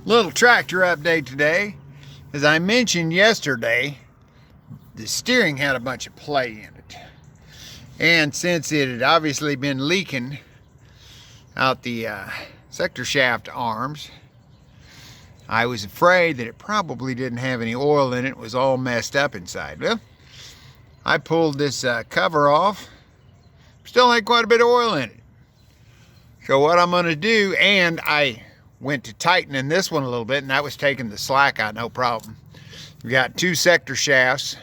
Little tractor update today. As I mentioned yesterday, the steering had a bunch of play in it. And since it had obviously been leaking out the sector shaft arms, I was afraid that it probably didn't have any oil in it. It was all messed up inside. Well, I pulled this cover off. Still had quite a bit of oil in it. So what I'm going to do, and I went to tightening this one a little bit, and that was taking the slack out, no problem. We got two sector shafts,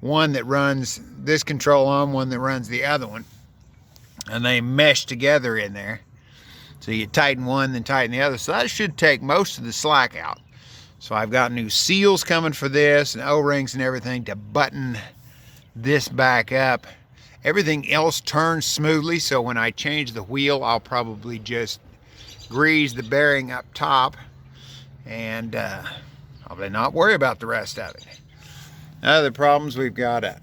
one that runs this control arm, one that runs the other one, and they mesh together in there. So you tighten one, then tighten the other. So that should take most of the slack out. So I've got new seals coming for this, and O-rings and everything to button this back up. Everything else turns smoothly, so when I change the wheel, I'll probably just grease the bearing up top and probably not worry about the rest of it. Other problems, we've got a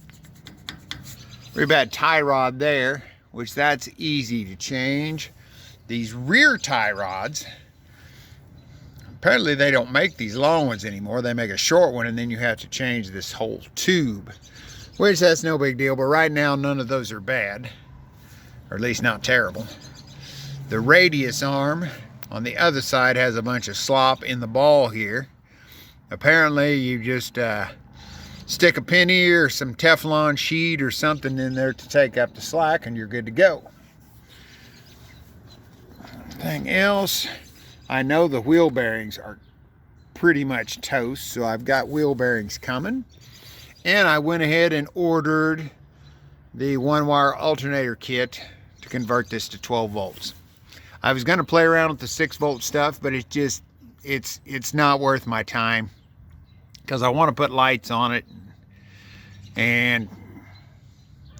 pretty bad tie rod there, which that's easy to change. These rear tie rods, apparently they don't make these long ones anymore. They make a short one, and then you have to change this whole tube, which that's no big deal, but right now none of those are bad, or at least not terrible. The radius arm on the other side has a bunch of slop in the ball here. Apparently you just stick a penny or some Teflon sheet or something in there to take up the slack, and you're good to go. Anything else? I know the wheel bearings are pretty much toast, so I've got wheel bearings coming. And I went ahead and ordered the one-wire alternator kit to convert this to 12 volts. I was going to play around with the 6-volt stuff, but it's not worth my time because I want to put lights on it, and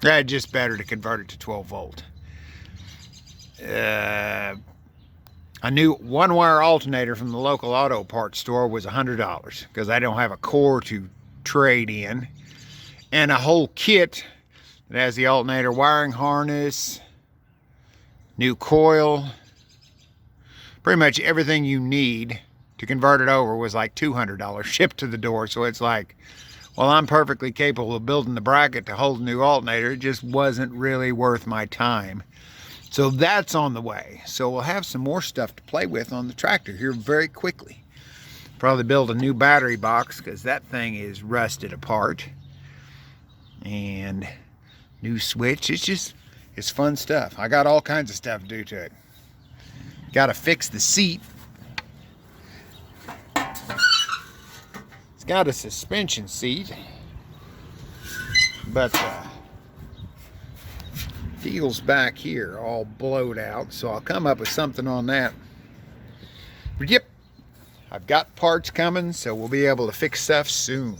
it's just better to convert it to 12 volt. A new one-wire alternator from the local auto parts store was $100 because I don't have a core to trade in, and a whole kit that has the alternator wiring harness, new coil, pretty much everything you need to convert it over was like $200 shipped to the door. So it's like, well, I'm perfectly capable of building the bracket to hold a new alternator. It just wasn't really worth my time. So that's on the way. So we'll have some more stuff to play with on the tractor here very quickly. Probably build a new battery box because that thing is rusted apart. And new switch. It's fun stuff. I got all kinds of stuff to do to it. Got to fix the seat. It's got a suspension seat, but the wheels back here all blowed out, so I'll come up with something on that. But yep, I've got parts coming, so we'll be able to fix stuff soon.